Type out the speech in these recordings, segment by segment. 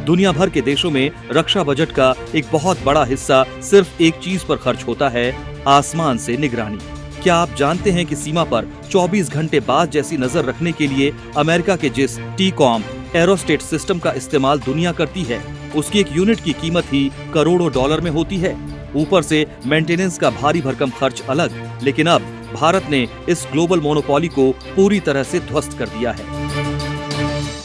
दुनिया भर के देशों में रक्षा बजट का एक बहुत बड़ा हिस्सा सिर्फ एक चीज पर खर्च होता है, आसमान से निगरानी। क्या आप जानते हैं कि सीमा पर 24 घंटे बाद जैसी नजर रखने के लिए अमेरिका के जिस टीकॉम एरोस्टेट सिस्टम का इस्तेमाल दुनिया करती है, उसकी एक यूनिट की कीमत ही करोड़ों डॉलर में होती है। ऊपर से मेंटेनेंस का भारी भरकम खर्च अलग। लेकिन अब भारत ने इस ग्लोबल मोनोपोली को पूरी तरह से ध्वस्त कर दिया है।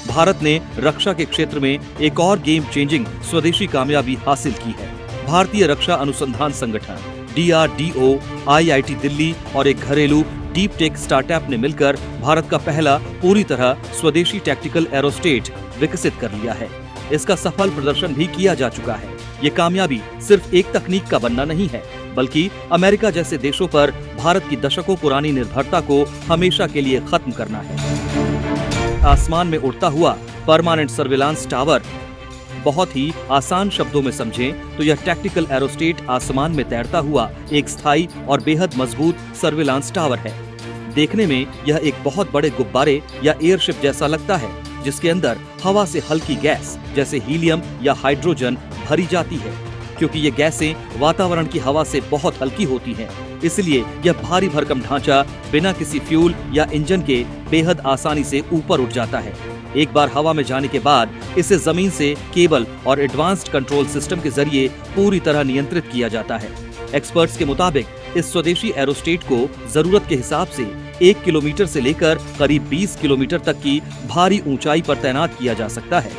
भारत ने रक्षा के क्षेत्र में एक और गेम चेंजिंग स्वदेशी कामयाबी हासिल की है। भारतीय रक्षा अनुसंधान संगठन DRDO, IIT दिल्ली और एक घरेलू डीप टेक स्टार्टअप ने मिलकर भारत का पहला पूरी तरह स्वदेशी टैक्टिकल एरोस्टेट विकसित कर लिया है। इसका सफल प्रदर्शन भी किया जा चुका है। ये कामयाबी सिर्फ एक तकनीक का बनना नहीं है, बल्कि अमेरिका जैसे देशों पर भारत की दशकों पुरानी निर्भरता को हमेशा के लिए खत्म करना है। आसमान में उड़ता हुआ परमानेंट सर्विलांस टावर, बहुत ही आसान शब्दों में समझें तो यह टैक्टिकल एरोस्टेट आसमान में तैरता हुआ एक स्थायी और बेहद मजबूत सर्विलांस टावर है। देखने में यह एक बहुत बड़े गुब्बारे या एयरशिप जैसा लगता है, जिसके अंदर हवा से हल्की गैस जैसे हीलियम या हाइड्रोजन भरी जाती है। क्योंकि ये गैसें वातावरण की हवा से बहुत हल्की होती हैं, इसलिए यह भारी भरकम ढांचा बिना किसी फ्यूल या इंजन के बेहद आसानी से ऊपर उठ जाता है। एक बार हवा में जाने के बाद इसे जमीन से केबल और एडवांस्ड कंट्रोल सिस्टम के जरिए पूरी तरह नियंत्रित किया जाता है। एक्सपर्ट्स के मुताबिक इस स्वदेशी एरोस्टेट को जरूरत के हिसाब से 1 किलोमीटर से लेकर करीब 20 किलोमीटर तक की भारी ऊंचाई पर तैनात किया जा सकता है।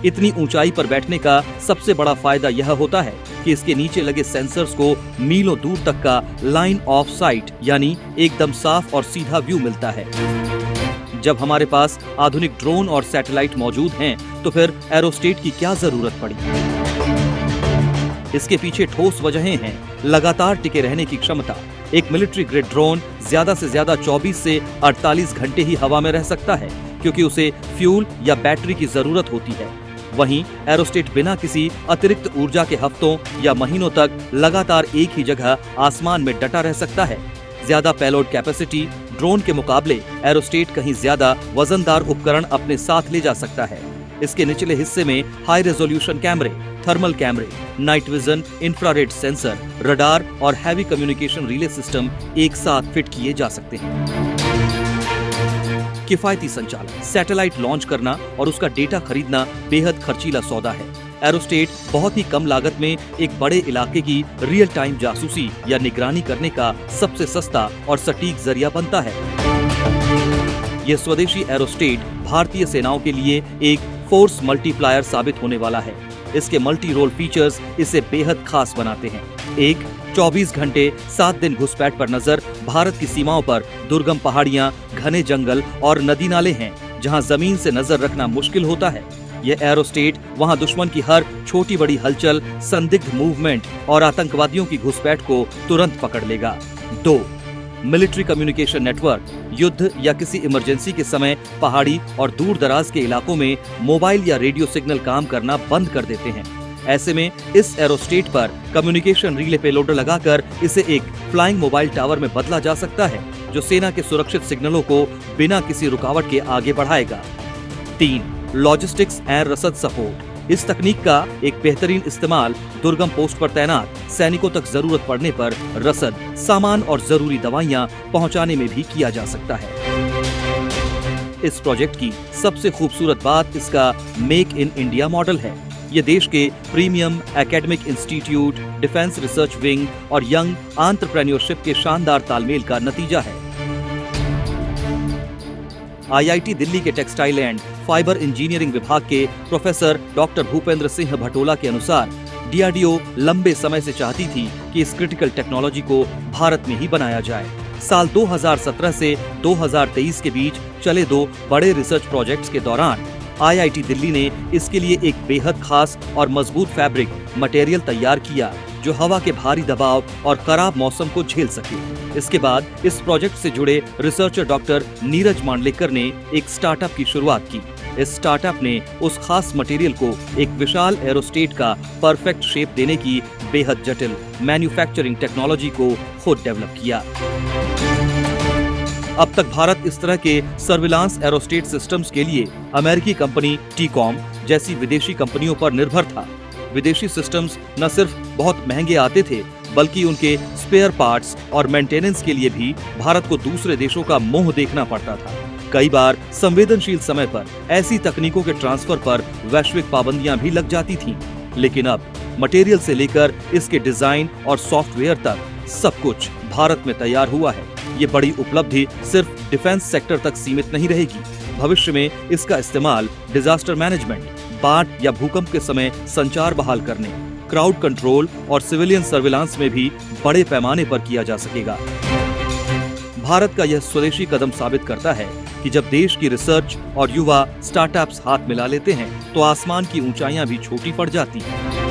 इतनी ऊंचाई पर बैठने का सबसे बड़ा फायदा यह होता है कि इसके नीचे लगे सेंसर्स को मीलों दूर तक का लाइन ऑफ साइट यानी एकदम साफ और सीधा व्यू मिलता है। जब हमारे पास आधुनिक ड्रोन और सैटेलाइट मौजूद हैं, तो फिर एरोस्टेट की क्या जरूरत पड़ी? इसके पीछे ठोस वजहें हैं। लगातार टिके रहने की क्षमता। एक मिलिट्री ग्रेड ड्रोन ज्यादा से ज्यादा 24 से 48 घंटे ही हवा में रह सकता है, क्योंकि उसे फ्यूल या बैटरी की जरूरत होती है। वहीं एरोस्टेट बिना किसी अतिरिक्त ऊर्जा के हफ्तों या महीनों तक लगातार एक ही जगह आसमान में डटा रह सकता है। ज्यादा पेलोड कैपेसिटी ड्रोन के मुकाबले एरोस्टेट कहीं ज्यादा वजनदार उपकरण अपने साथ ले जा सकता है। इसके निचले हिस्से में हाई रेजोल्यूशन कैमरे, थर्मल कैमरे, night vision, infrared sensor, radar और हैवी कम्युनिकेशन रिले सिस्टम एक साथ फिट किए जा सकते हैं। किफायती संचालन, सैटेलाइट लॉन्च करना और उसका डेटा खरीदना बेहद खर्चीला सौदा है। एरोस्टेट बहुत ही कम लागत में एक बड़े इलाके की रियल टाइम जासूसी या निगरानी करने का सबसे सस्ता और सटीक जरिया बनता है। यह स्वदेशी एरोस्टेट भारतीय सेनाओं के लिए एक फोर्स मल्टीप्लायर साबित होने वाला है। इसके मल्टी रोल फीचर्स इसे बेहद खास बनाते हैं। एक 24 घंटे 7 दिन घुसपैठ पर नजर। भारत की सीमाओं पर दुर्गम पहाड़ियां, घने जंगल और नदी नाले हैं, जहां जमीन से नजर रखना मुश्किल होता है। यह एरोस्टेट वहां दुश्मन की हर छोटी बड़ी हलचल, संदिग्ध मूवमेंट और आतंकवादियों की घुसपैठ को तुरंत पकड़ लेगा। 2. Military communication network. युद्ध या किसी इमरजेंसी के समय पहाड़ी और दूर दराज के इलाकों में मोबाइल या रेडियो सिग्नल काम करना बंद कर देते हैं। ऐसे में इस एरोस्टेट पर कम्युनिकेशन रिले पेलोडर लगाकर इसे एक फ्लाइंग मोबाइल टावर में बदला जा सकता है, जो सेना के सुरक्षित सिग्नलों को बिना किसी रुकावट के आगे बढ़ाएगा। 3. लॉजिस्टिक्स एंड रसद सपोर्ट। इस तकनीक का एक बेहतरीन इस्तेमाल दुर्गम पोस्ट पर तैनात सैनिकों तक जरूरत पड़ने पर रसद, सामान और जरूरी दवाइयां पहुंचाने में भी किया जा सकता है। इस प्रोजेक्ट की सबसे खूबसूरत बात इसका मेक इन इंडिया मॉडल है। ये देश के premium academic institute, defence research wing और यंग एंटरप्रेन्योरशिप के शानदार तालमेल का नतीजा है। IIT दिल्ली के टेक्सटाइल एंड फाइबर इंजीनियरिंग विभाग के प्रोफेसर डॉक्टर भूपेंद्र सिंह भटोला के अनुसार DRDO लंबे समय से चाहती थी कि इस क्रिटिकल टेक्नोलॉजी को भारत में ही बनाया जाए। साल 2017 से 2023 के बीच चले 2 बड़े रिसर्च प्रोजेक्ट्स के दौरान IIT दिल्ली ने इसके लिए एक बेहद खास और मजबूत फैब्रिक मटेरियल तैयार किया, जो हवा के भारी दबाव और खराब मौसम को झेल सके। इसके बाद इस प्रोजेक्ट से जुड़े रिसर्चर डॉक्टर नीरज मांडलेकर ने एक स्टार्टअप की शुरुआत की। इस स्टार्टअप ने उस खास मटेरियल को एक विशाल एरोस्टेट का परफेक्ट शेप देने की बेहद जटिल मैन्युफैक्चरिंग टेक्नोलॉजी को खुद डेवलप किया। अब तक भारत इस तरह के सर्विलांस एरोस्टेट सिस्टम्स के लिए अमेरिकी कंपनी टीकॉम जैसी विदेशी कंपनियों पर निर्भर था। विदेशी सिस्टम्स न सिर्फ बहुत महंगे आते थे, बल्कि उनके स्पेयर पार्ट्स और मेंटेनेंस के लिए भी भारत को दूसरे देशों का मुंह देखना पड़ता था। कई बार संवेदनशील समय पर ऐसी तकनीकों के ट्रांसफर पर वैश्विक पाबंदियां भी लग जाती थीं। लेकिन अब मटेरियल से लेकर इसके डिजाइन और सॉफ्टवेयर तक सब कुछ भारत में तैयार हुआ है। ये बड़ी उपलब्धि सिर्फ डिफेंस सेक्टर तक सीमित नहीं रहेगी। भविष्य में इसका इस्तेमाल डिजास्टर मैनेजमेंट, बाढ़ या भूकंप के समय संचार बहाल करने, क्राउड कंट्रोल और सिविलियन सर्विलांस में भी बड़े पैमाने पर किया जा सकेगा। भारत का यह स्वदेशी कदम साबित करता है कि जब देश की रिसर्च और युवा स्टार्टअप्स हाथ मिला लेते हैं तो आसमान की ऊंचाइयां भी छोटी पड़ जाती हैं।